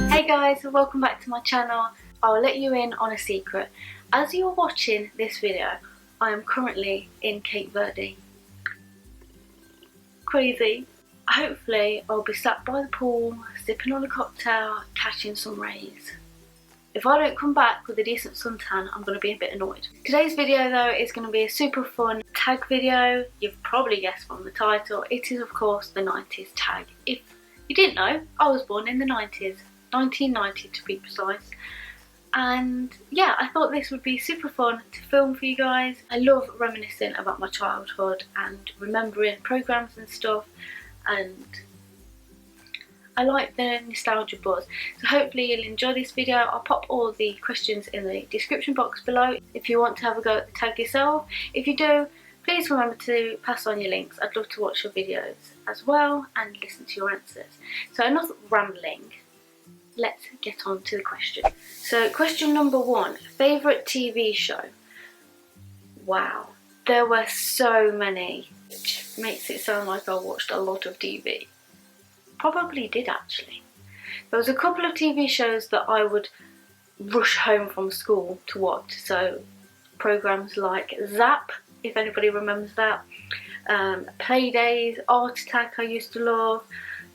Hey guys, welcome back to my channel. I'll let you in on a secret. As you're watching this video, I am currently in Cape Verde. Crazy. Hopefully I'll be sat by the pool, sipping on a cocktail, catching some rays. If I don't come back with a decent suntan, I'm going to be a bit annoyed. Today's video though is going to be a super fun tag video. You've probably guessed from the title. It is of course the 90s tag. If you didn't know, I was born in the 90s. 1990 to be precise. And yeah, I thought this would be super fun to film for you guys. I love reminiscing about my childhood and remembering programs and stuff, and I like the nostalgia buzz. So hopefully you'll enjoy this video. I'll pop all the questions in the description box below if you want to have a go at the tag yourself. If you do, please remember to pass on your links. I'd love to watch your videos as well and listen to your answers. So enough rambling. Let's get on to the question. So question number 1, favourite TV show? Wow, there were so many, which makes it sound like I watched a lot of TV. Probably did actually. There was a couple of TV shows that I would rush home from school to watch. So programmes like Zap, if anybody remembers that. Playdays, Art Attack I used to love.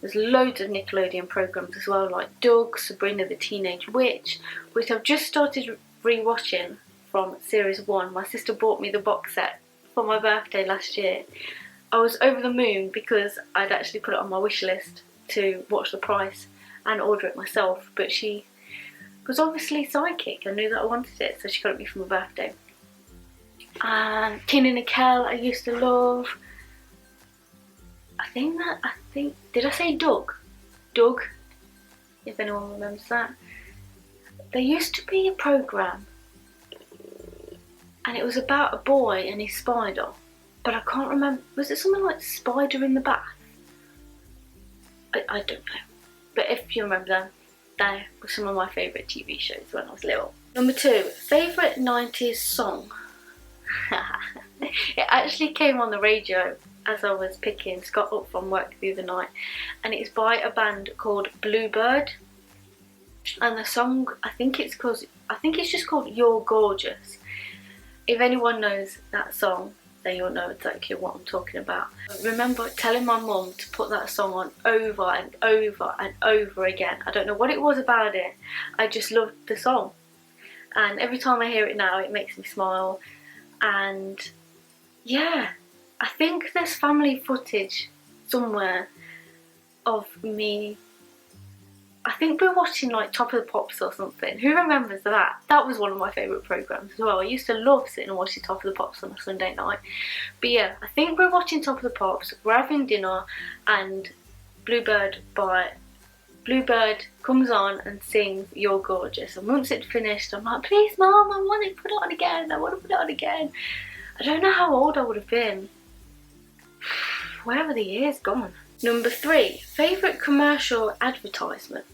There's loads of Nickelodeon programmes as well, like Doug, Sabrina the Teenage Witch, which I've just started re-watching from series 1. My sister bought me the box set for my birthday last year. I was over the moon because I'd actually put it on my wish list to watch the price and order it myself, but she was obviously psychic and knew that I wanted it, so she got it me for my birthday. And Kenan and Kel I used to love. Did I say Doug? Doug, if anyone remembers that. There used to be a programme and it was about a boy and his spider, but I can't remember. Was it something like Spider in the Bath? I don't know. But if you remember them, they were some of my favourite TV shows when I was little. Number 2, favourite 90s song. It actually came on the radio as I was picking Scott up from work the other night, and it's by a band called Bluebird, and the song I think it's just called You're Gorgeous. If anyone knows that song, then you'll know exactly what I'm talking about. I remember telling my mum to put that song on over and over and over again. I don't know what it was about it, I just loved the song, and every time I hear it now it makes me smile. And yeah, I think there's family footage somewhere of me. I think we're watching like Top of the Pops or something. Who remembers that? That was one of my favourite programmes as well. I used to love sitting and watching Top of the Pops on a Sunday night. But yeah, I think we're watching Top of the Pops, we're having dinner, and Bluebird comes on and sings You're Gorgeous. And once it's finished, I'm like, please Mum, I want to put it on again. I want to put it on again. I don't know how old I would have been. Where have the years gone? Number 3, favourite commercial advertisement?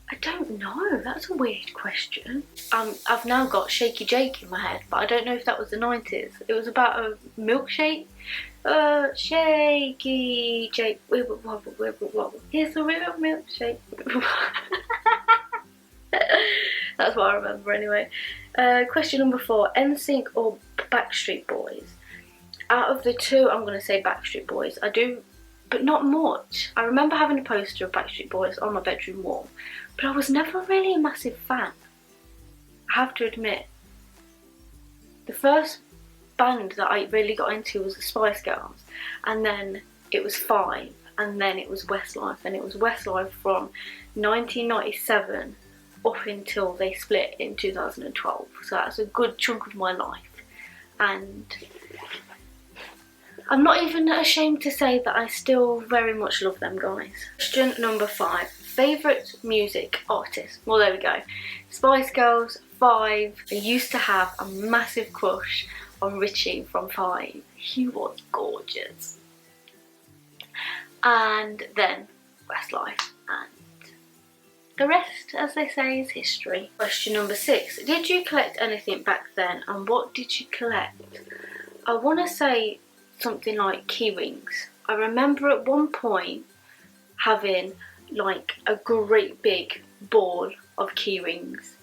I don't know, that's a weird question. I've now got Shaky Jake in my head, but I don't know if that was the 90s. It was about a milkshake. Shaky Jake, wibble wobble, wibble wobble. Here's a real milkshake. That's what I remember anyway. Question number 4, NSYNC or Backstreet Boys? Out of the two, I'm going to say Backstreet Boys. I do, but not much. I remember having a poster of Backstreet Boys on my bedroom wall, but I was never really a massive fan. I have to admit. The first band that I really got into was the Spice Girls, and then it was Five, and then it was Westlife, and it was Westlife from 1997 up until they split in 2012. So that's a good chunk of my life, and I'm not even ashamed to say that I still very much love them guys. Question number 5, favourite music artist? Well, there we go. Spice Girls, Five. I used to have a massive crush on Richie from Five. He was gorgeous. And then Westlife, and the rest, as they say, is history. Question number 6, did you collect anything back then, and what did you collect? I want to say something like key rings. I remember at one point having like a great big ball of key rings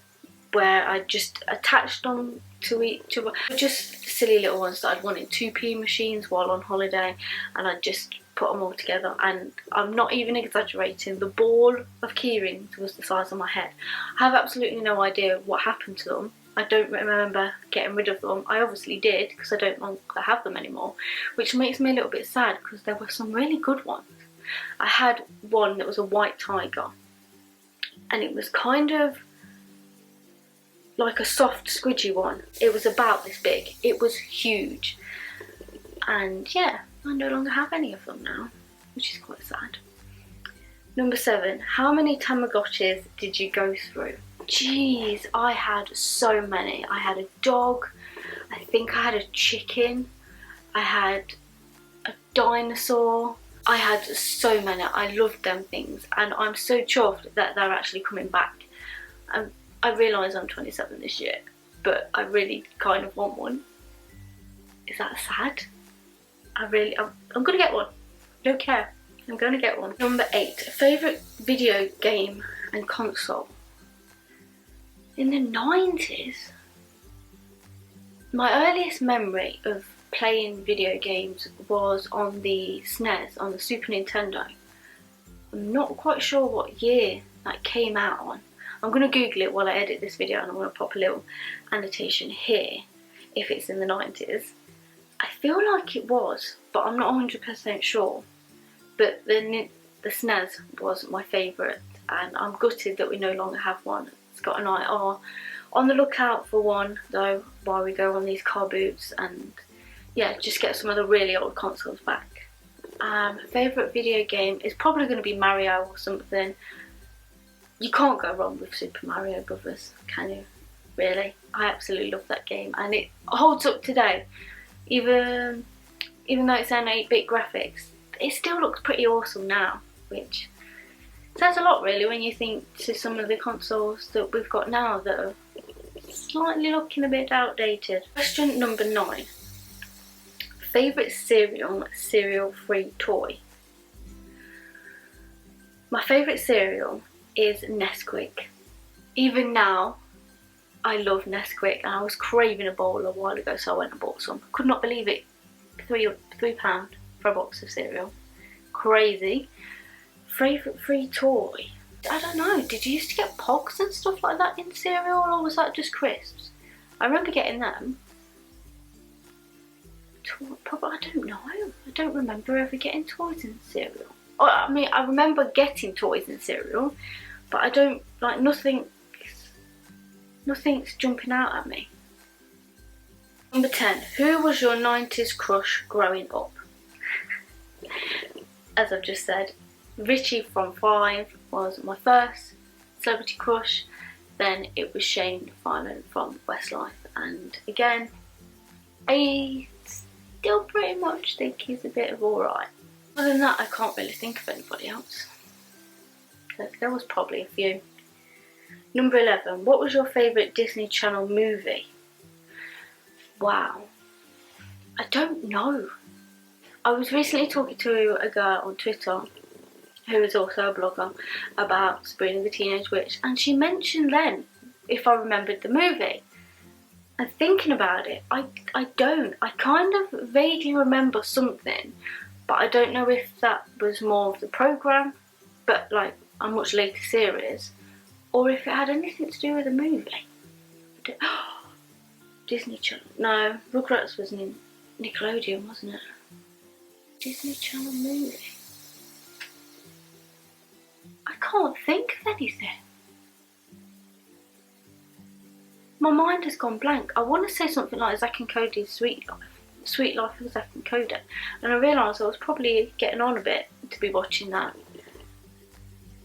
where I just attached them to each other. Just silly little ones that I'd wanted, 2p machines while on holiday, and I'd just put them all together, and I'm not even exaggerating, the ball of key rings was the size of my head. I have absolutely no idea what happened to them. I don't remember getting rid of them. I obviously did, because I don't longer have them anymore, which makes me a little bit sad because there were some really good ones. I had one that was a white tiger, and it was kind of like a soft squidgy one. It was about this big. It was huge. And yeah, I no longer have any of them now, which is quite sad. Number 7, how many Tamagotchis did you go through? Jeez, I had so many. I had a dog, I think I had a chicken, I had a dinosaur. I had so many. I loved them things, and I'm so chuffed that they're actually coming back. I realise I'm 27 this year, but I really kind of want one. Is that sad? I'm gonna get one. Don't care. I'm gonna get one. Number 8, favourite video game and console. In the 90s, my earliest memory of playing video games was on the SNES, on the Super Nintendo. I'm not quite sure what year that came out on. I'm going to Google it while I edit this video, and I'm going to pop a little annotation here if it's in the 90s. I feel like it was, but I'm not 100% sure. But the SNES was my favourite, and I'm gutted that we no longer have one. Scott and I are on the lookout for one though while we go on these car boots, and yeah, just get some of the really old consoles back. Favourite video game is probably going to be Mario or something. You can't go wrong with Super Mario Brothers, can you? Really? I absolutely love that game, and it holds up today. Even though it's on 8-bit graphics, it still looks pretty awesome now, which says a lot really when you think to some of the consoles that we've got now that are slightly looking a bit outdated. Question number 9. Favourite cereal-free toy? My favourite cereal is Nesquik. Even now, I love Nesquik, and I was craving a bowl a while ago, so I went and bought some. Could not believe it. £3 for a box of cereal. Crazy. Favourite free toy? I don't know, did you used to get Pogs and stuff like that in cereal, or was that just crisps? I remember getting them. Probably, I don't know. I don't remember ever getting toys in cereal. Oh, I mean, I remember getting toys in cereal, but I don't, like, nothing's jumping out at me. Number 10, who was your 90s crush growing up? As I've just said, Richie from 5 was my first celebrity crush. Then it was Shane Finan from Westlife, and again, I still pretty much think he's a bit of alright. Other than that, I can't really think of anybody else. There was probably a few. Number 11, what was your favourite Disney Channel movie? Wow, I don't know. I was recently talking to a girl on Twitter who is also a blogger about Sabrina the Teenage Witch, and she mentioned then if I remembered the movie. And thinking about it, I don't. I kind of vaguely remember something, but I don't know if that was more of the programme, but like a much later series, or if it had anything to do with the movie. Disney Channel. No, Rugrats was in Nickelodeon, wasn't it? Disney Channel movie. I can't think of anything. My mind has gone blank. I want to say something like Zack and Cody's Sweet Life of Zack and Cody, and I realised I was probably getting on a bit to be watching that.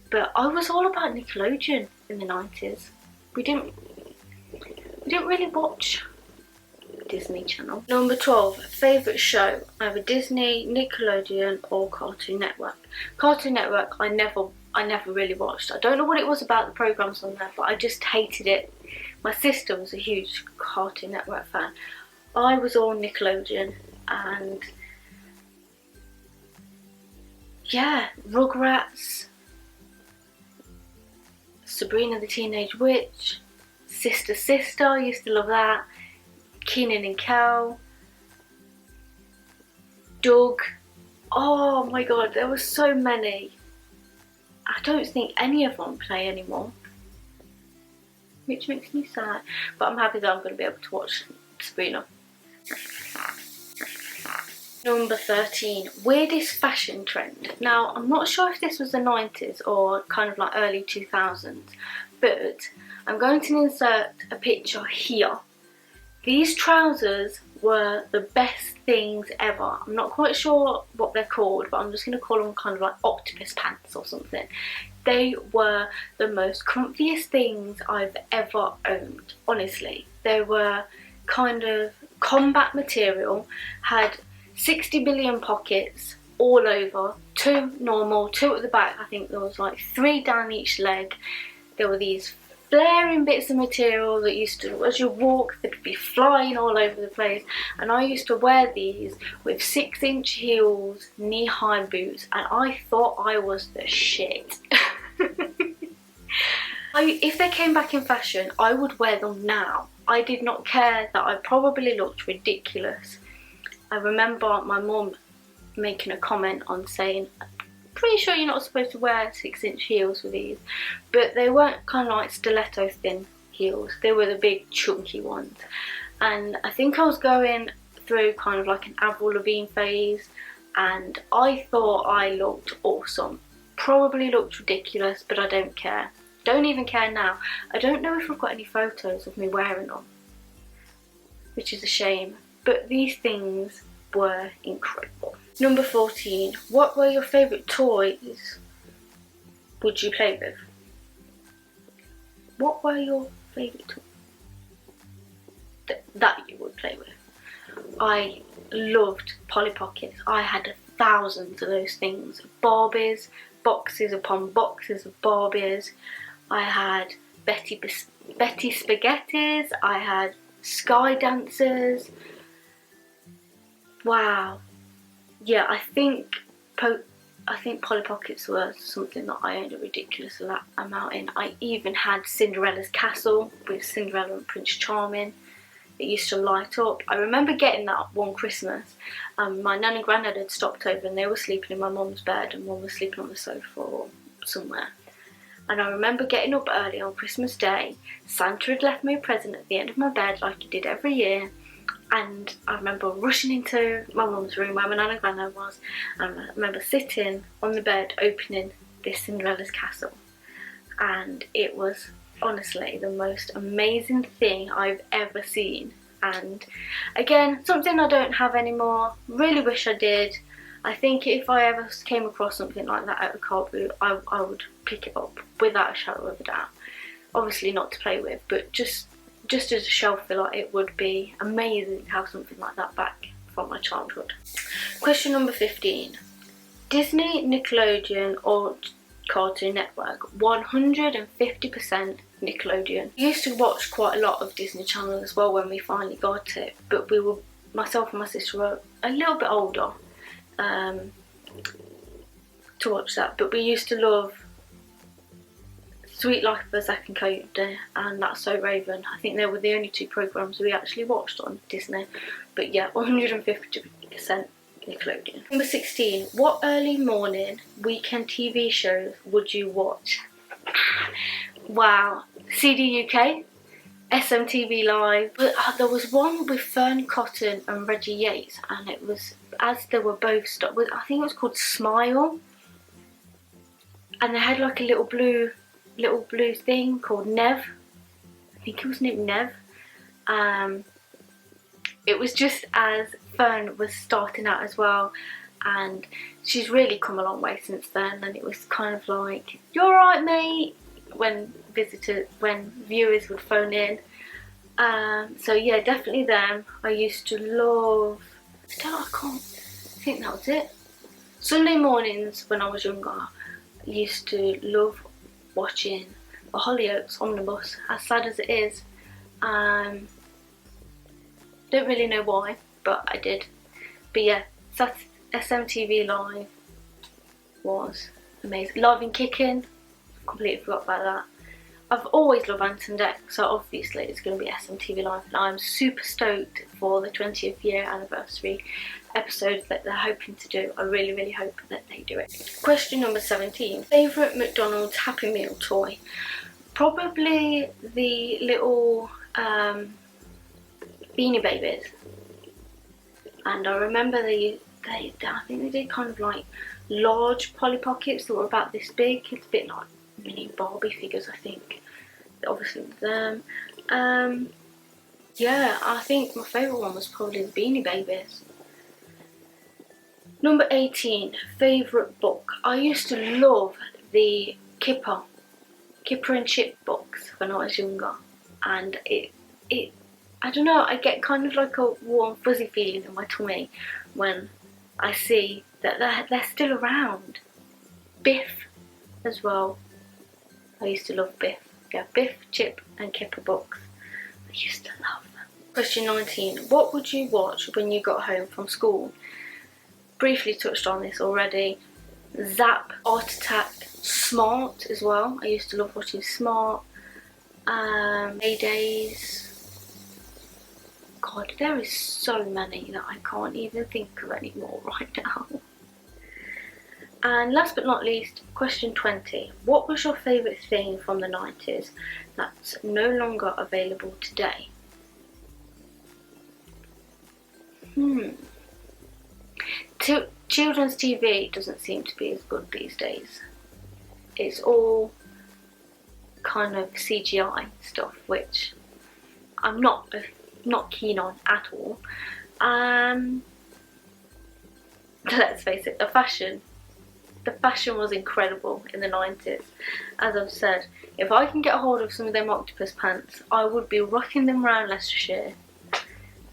But I was all about Nickelodeon in the 90s. We didn't really watch Disney Channel. Number 12, favourite show, either Disney, Nickelodeon or Cartoon Network. Cartoon Network I never really watched. I don't know what it was about the programmes on there, but I just hated it. My sister was a huge Cartoon Network fan. I was all Nickelodeon, and yeah, Rugrats, Sabrina the Teenage Witch, Sister Sister, I used to love that, Kenan and Kel, Doug. Oh my god, there were so many. I don't think any of them play anymore, which makes me sad, but I'm happy that I'm going to be able to watch Sabrina. Number 13, weirdest fashion trend. Now, I'm not sure if this was the 90s or kind of like early 2000s, but I'm going to insert a picture here. These trousers were the best things ever. I'm not quite sure what they're called, but I'm just going to call them kind of like octopus pants or something. They were the most comfiest things I've ever owned, honestly. They were kind of combat material, had 60 billion pockets all over, 2 normal, 2 at the back. I think there was like 3 down each leg. There were these flaring bits of material that used to, as you walk, they could be flying all over the place, and I used to wear these with 6-inch heels, knee-high boots, and I thought I was the shit. If they came back in fashion, I would wear them now. I did not care that I probably looked ridiculous. I remember my mum making a comment on saying, pretty sure you're not supposed to wear 6-inch heels with these, but they weren't kind of like stiletto thin heels, they were the big chunky ones. And I think I was going through kind of like an Avril Lavigne phase, and I thought I looked awesome. Probably looked ridiculous, but I don't care. Don't even care now. I don't know if I've got any photos of me wearing them, which is a shame, but these things were incredible. Number 14, what were your favourite toys would you play with? What were your favourite toys that you would play with? I loved Polly Pockets. I had thousands of those things. Barbies, boxes upon boxes of Barbies. I had Betty Spaghettis. I had Sky Dancers. Wow. Yeah, I think Polly Pockets were something that I owned a ridiculous amount in. I even had Cinderella's Castle with Cinderella and Prince Charming. It used to light up. I remember getting that one Christmas. My nan and granddad had stopped over and they were sleeping in my mum's bed and mum was sleeping on the sofa or somewhere. And I remember getting up early on Christmas Day. Santa had left me a present at the end of my bed like he did every year. And I remember rushing into my mum's room where my nan and granddad was, and I remember sitting on the bed opening this Cinderella's Castle, and it was honestly the most amazing thing I've ever seen. And again, something I don't have anymore. Really wish I did. I think if I ever came across something like that at a car boot, I would pick it up without a shadow of a doubt. Obviously not to play with, but just as a shelf filler, it would be amazing to have something like that back from my childhood. Question number 15. Disney, Nickelodeon or Cartoon Network? 150% Nickelodeon. I used to watch quite a lot of Disney Channel as well when we finally got it, but myself and my sister were a little bit older to watch that, but we used to love Sweet Life of Zack and Cody and That's So Raven. I think they were the only 2 programmes we actually watched on Disney. But yeah, 150% Nickelodeon. Number 16. What early morning weekend TV shows would you watch? Wow. CD UK, SMTV Live. But there was one with Fern Cotton and Reggie Yates, and it was, as they were both I think it was called Smile. And they had like a little blue thing called Nev. I think it was named Nev. It was just as Fern was starting out as well, and she's really come a long way since then, and it was kind of like, "You alright, mate?" when viewers would phone in. So yeah, definitely them. I used to love, I think that was it. Sunday mornings when I was younger, I used to love watching the Hollyoaks Omnibus, as sad as it is. Don't really know why, but I did. But yeah, SMTV Live, was amazing. Live and Kicking, completely forgot about that. I've always loved Anton Deck, so obviously it's going to be SMTV Live, and I'm super stoked for the 20th year anniversary episodes that they're hoping to do. I really, really hope that they do it. Question number 17. Favourite McDonald's Happy Meal toy? Probably the little Beanie Babies. And I remember I think they did kind of like large Polly Pockets that were about this big. It's a bit like mini Barbie figures, I think. Obviously with them. Yeah, I think my favourite one was probably the Beanie Babies. Number 18, favourite book. I used to love the Kipper and Chip books when I was younger, and it I don't know, I get kind of like a warm fuzzy feeling in my tummy when I see that they're still around. Biff as well. I used to love Biff. Yeah, Biff, Chip and Kipper books. I used to love them. Question 19. What would you watch when you got home from school? Briefly touched on this already. Zap, Art Attack, Smart as well. I used to love watching Smart. Maydays. God, there is so many that I can't even think of anymore right now. And last but not least, question 20. What was your favourite thing from the 90s that's no longer available today? Children's TV doesn't seem to be as good these days. It's all kind of CGI stuff, which I'm not keen on at all. Let's face it, the fashion was incredible in the 90s. As I've said, if I can get a hold of some of them octopus pants, I would be rocking them around Leicestershire,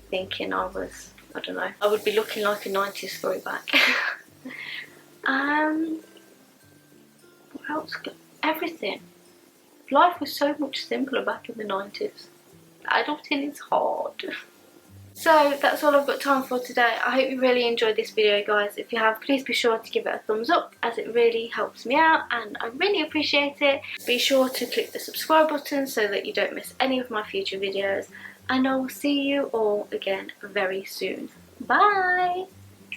thinking I don't know, I would be looking like a 90s throwback. What else? Everything. Life was so much simpler back in the 90s. Adulting is hard. So that's all I've got time for today. I hope you really enjoyed this video, guys. If you have, please be sure to give it a thumbs up, as it really helps me out and I really appreciate it. Be sure to click the subscribe button so that you don't miss any of my future videos, and I will see you all again very soon. Bye!